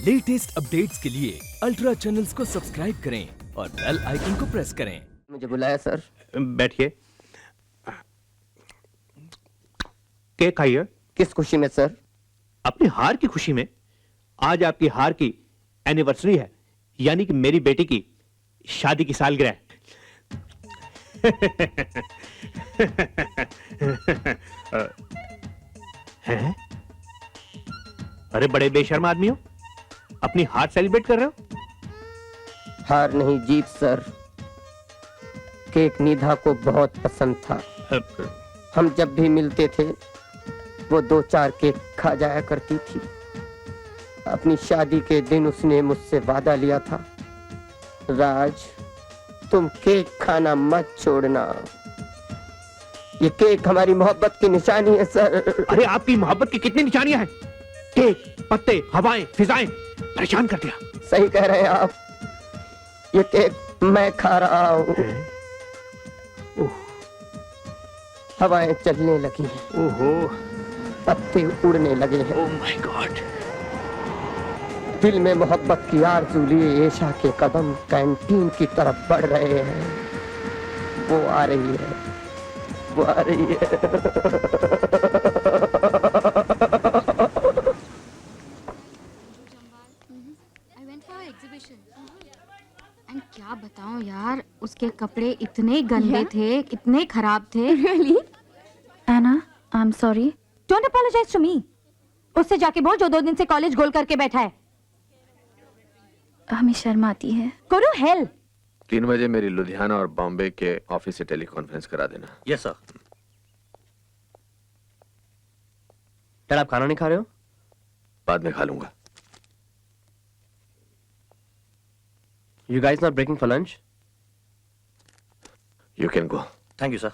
Latest updates के लिए ultra channels को सब्सक्राइब करें और बेल आइकन को प्रेस करें। मुझे बुलाया सर। बैठिए। केक खाइए। किस खुशी में सर? अपनी हार की खुशी में। आज आपकी हार की एनिवर्सरी है, यानी कि मेरी बेटी की शादी की सालगिरह है। अरे बड़े बेशर्म आदमी हो, अपनी हार सेलिब्रेट कर रहे हो? हार नहीं जीत सर। केक निधा को बहुत पसंद था। हम जब भी मिलते थे वो 2-4 केक खा जाया करती थी। अपनी शादी के दिन उसने मुझसे वादा लिया था, राज तुम केक खाना मत छोड़ना। ये केक हमारी मोहब्बत की निशानी है सर। अरे आपकी मोहब्बत की कितनी निशानियां हैं? केक, पत्ते, हवाएं, फिजाएं परेशान कर दिया। सही कह रहे हैं आप। ये केक मैं खा रहा हूँ। हवाएं चलने लगी हैं। ओहो, पत्ते उड़ने लगे हैं। Oh my God. दिल में मोहब्बत की आरज़ू लिए ऐशा के कदम कैंटीन की तरफ बढ़ रहे हैं। वो आ रही है, वो आ रही है। क्या बताऊं यार, उसके कपड़े इतने गंदे थे, इतने खराब थे। Really? Anna, I'm sorry. Don't apologize to me. उससे जाके बोल जो 2 दिन से कॉलेज गोल करके बैठा है। हमें शर्म आती है। Go to hell. 3 बजे मेरी लुधियाना और बॉम्बे के ऑफिस से टेलीकॉन्फ्रेंस करा देना। Yes sir. डैड आप खाना नहीं खा रहे हो? बाद में खा लूंगा। You guys not breaking for lunch? You can go. Thank you sir.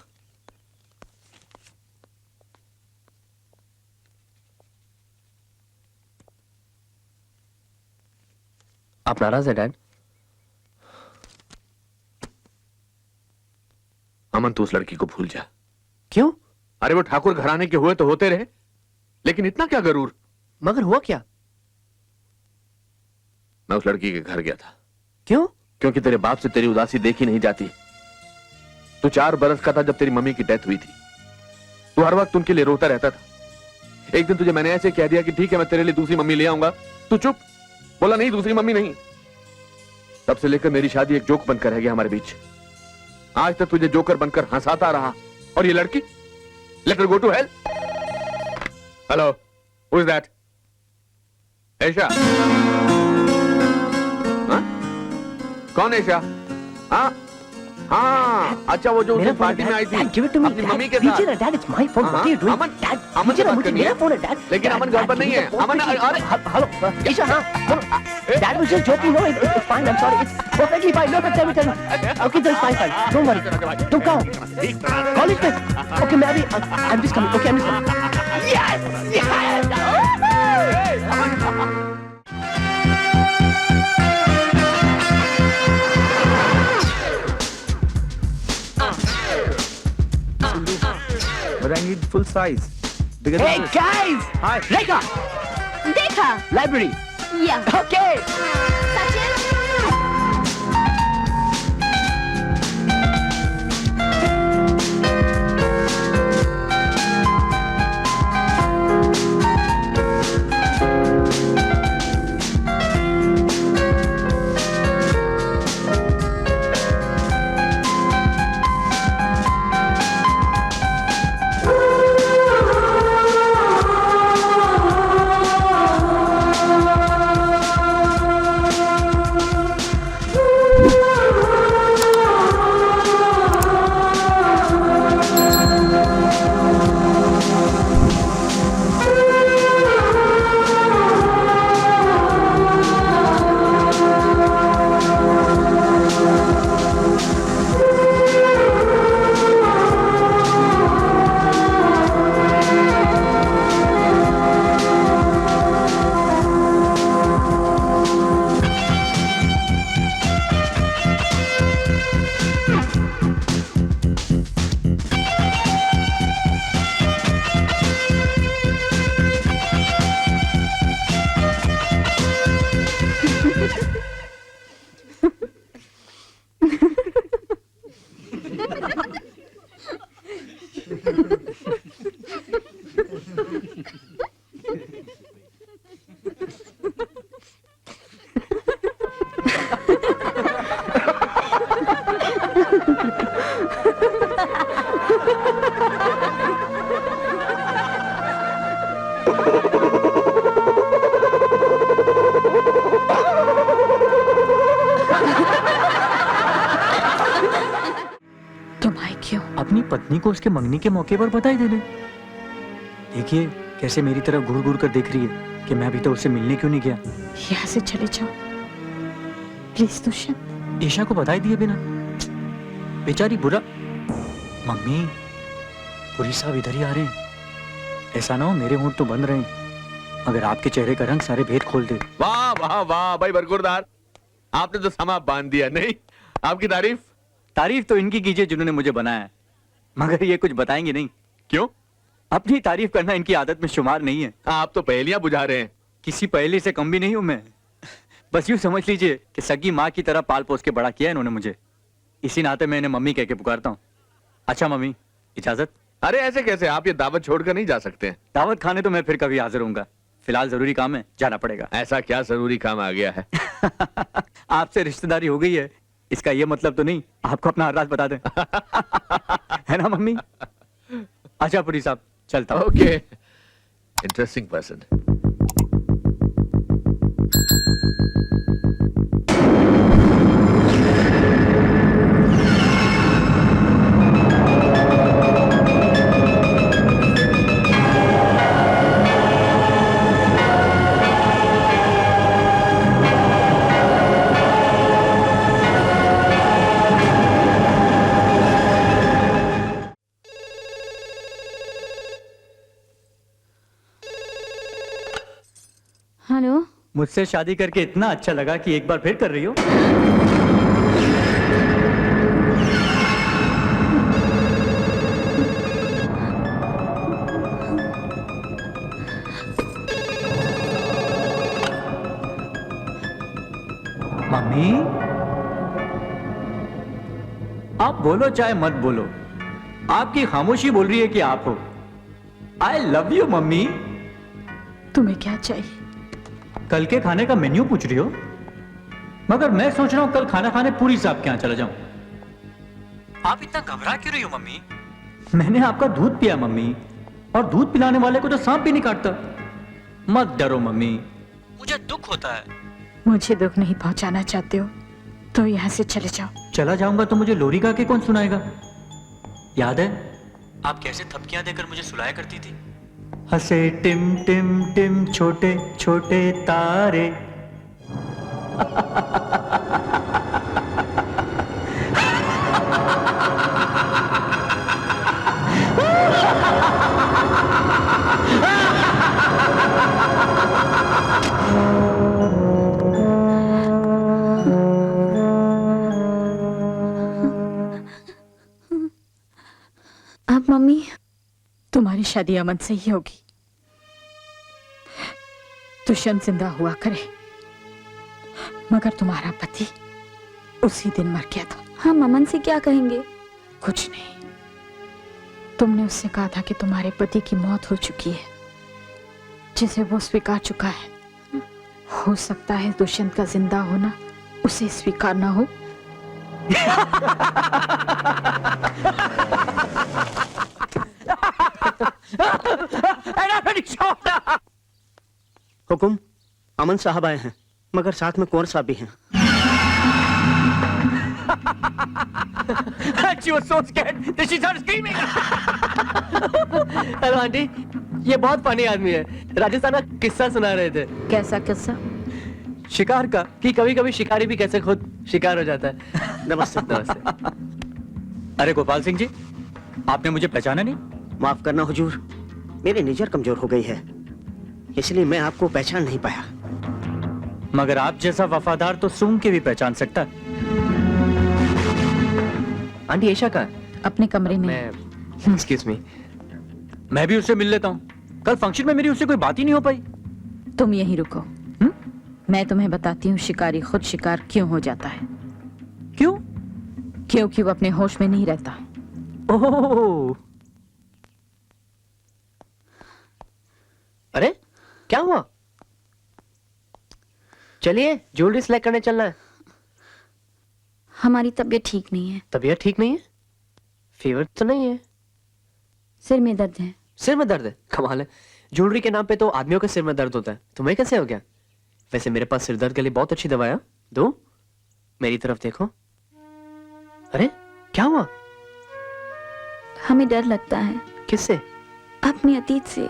आप नाराज है डैड? अमन तू उस लड़की को भूल जा। क्यों? अरे वो ठाकुर घराने के हुए तो होते रहे, लेकिन इतना क्या गरूर। मगर हुआ क्या? मैं उस लड़की के घर गया था। क्यों? क्योंकि तेरे बाप से तेरी उदासी देखी नहीं जाती। तू 4 बरस का था जब तेरी मम्मी की डेथ हुई थी। तू हर वक्त उनके लिए रोता रहता था। एक दिन तुझे मैंने ऐसे कह दिया कि ठीक है मैं तेरे लिए दूसरी मम्मी ले आऊंगा, तू चुप, बोला नहीं दूसरी मम्मी नहीं। तब से लेकर मेरी शादी एक जोक बनकर रह गया हमारे बीच। आज तक तुझे जोकर बनकर हंसाता रहा, और ये लड़की let her go to hell. Hello, who is that? Aisha? कौन ऐशा? हाँ हाँ, अच्छा वो जो उस पार्टी में आई थी अपनी मम्मी के साथ। Dad, it's my phone. What are you doing? Aman, Dad, अमन से बात करनी है। मेरा फोन है डैड। लेकिन अमन घर पर नहीं है। अमन, अरे हेलो ईशा। हाँ Dad was just joking. No, it's fine. I'm sorry. It's perfectly fine. No, tell me. Okay, that's fine. Don't worry. तुम कहाँ हो? कॉलेज में? Okay, मैं अभी I'm just coming. Okay, I'm just coming. Yes, yes. But I need full size. Bigger Hey than this. guys! Hi. Rekha, देखा? library. Yeah. Okay. Sachin? तुम आए क्यों? अपनी पत्नी को उसके मंगनी के मौके पर बधाई देने। देखिए कैसे मेरी तरफ घूर घूर कर देख रही है कि मैं अभी तो उससे मिलने क्यों नहीं गया। यहाँ से चले जाओ प्लीज दुष्यंत। ईशा को बधाई दिए बिना बेचारी बुरा। मम्मी पुरी साहब इधर ही आ रहे हैं। ऐसा ना हो मेरे होंठ तो बंद रहे अगर आपके चेहरे का रंग सारे भेद खोल दे। वाह वाह वाह भाई बरकुरदार, आपने तो समा बांध दिया। नहीं, आपकी तारीफ तो इनकी कीजिए जिन्होंने मुझे बनाया है, मगर ये कुछ बताएंगे नहीं। क्यों? अपनी तारीफ करना इनकी आदत में शुमार नहीं है। आप तो पहेलियां बुझा रहे हैं। किसी पहले से कम भी नहीं हूं मैं। बस यूं समझ लीजिए कि सगी माँ की तरह पाल पोस के बड़ा किया इन्होंने मुझे। इसी नाते मैं इन्हें मम्मी कह के पुकारता हूँ। अच्छा मम्मी इजाजत। अरे ऐसे कैसे, आप ये दावत छोड़कर नहीं जा सकते हैं। दावत खाने तो मैं फिर कभी हाजिर होऊंगा, फिलहाल जरूरी काम है, जाना पड़ेगा। ऐसा क्या जरूरी काम आ गया है? आपसे रिश्तेदारी हो गई है, इसका ये मतलब तो नहीं आपको अपना हर राज बता दें। है ना मम्मी? अच्छा पुरी साहब चलता हूं। Okay, interesting person. हेलो। मुझसे शादी करके इतना अच्छा लगा कि एक बार फिर कर रही हो। मम्मी आप बोलो चाहे मत बोलो, आपकी खामोशी बोल रही है कि आप हो। I love you mummy. तुम्हें क्या चाहिए? कल के खाने का मेन्यू पूछ रही हो, मगर मैं सोच रहा हूं कल खाना खाने पूरी साहब के यहां चला जाऊं। आप इतना घबरा क्यों रही हो मम्मी? मैंने आपका दूध पिया मम्मी, और दूध पिलाने वाले को तो सांप भी नहीं काटता। मत डरो मम्मी, मुझे दुख होता है। मुझे दुख नहीं पहुंचाना चाहते हो तो यहाँ से चले जाओ। चला जाऊंगा तो मुझे लोरी गा के कौन सुनाएगा? याद है आप कैसे थपकियां देकर मुझे सुलाया करती थी? हंसे टिम टिम टिम छोटे छोटे तारे। अब मम्मी तुम्हारी शादी अमन से ही होगी। दुष्यंत जिंदा हुआ करे, मगर तुम्हारा पति उसी दिन मर गया था। हम अमन से क्या कहेंगे? कुछ नहीं, तुमने उससे कहा था कि तुम्हारे पति की मौत हो चुकी है, जिसे वो स्वीकार चुका है। हो सकता है दुष्यंत का जिंदा होना उसे स्वीकार ना हो। हुकुम, अमन साहब आए हैं, मगर साथ में कुंवर साहब भी हैं। She was so scared that she started screaming. Hello aunty, ये बहुत फनी आदमी है। राजस्थान का किस्सा सुना रहे थे। कैसा किस्सा? शिकार का, कि कभी कभी शिकारी भी कैसे खुद शिकार हो जाता है। नमस्ते। नमस्ते। अरे गोपाल सिंह जी, आपने मुझे पहचाना नहीं? माफ करना हुजूर, मेरी नजर कमजोर हो गई है, इसलिए मैं आपको पहचान नहीं पाया। मगर आप जैसा वफादार तो सूंघ के भी पहचान सकता है। आंटी ईशा कहाँ है? अपने कमरे में। Excuse me. मैं भी उससे मिल लेता हूँ। कल फंक्शन में मेरी उससे कोई बात ही नहीं हो पाई। तुम यहीं रुको। मैं तुम्हें बताती हूँ शिकारी खुद शिकार क्यों हो जाता है। क्यों? क्योंकि वो अपने होश में नहीं रहता। ओह, अरे क्या हुआ? चलिए ज्वेलरी सिलेक्ट करने चलना है। हमारी तबीयत ठीक नहीं है। तबीयत ठीक नहीं है? फीवर तो नहीं है? सिर में दर्द है। सिर में दर्द है? कमाल है, ज्वेलरी के नाम पे तो आदमियों के सिर में दर्द होता है, तुम्हें कैसे हो गया? वैसे मेरे पास सिर दर्द के लिए बहुत अच्छी दवा है, दो, मेरी तरफ देखो। अरे क्या हुआ? हमें डर लगता है। किससे? अपने अतीत से।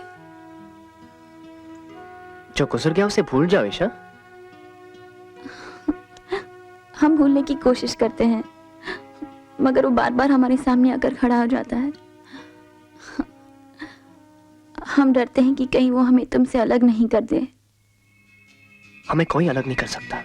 जो गुजर गया उसे भूल जाओ ईशा। हम भूलने की कोशिश करते हैं, मगर वो बार बार हमारे सामने आकर खड़ा हो जाता है। हम डरते हैं कि कहीं वो हमें तुमसे अलग नहीं कर दे। हमें कोई अलग नहीं कर सकता।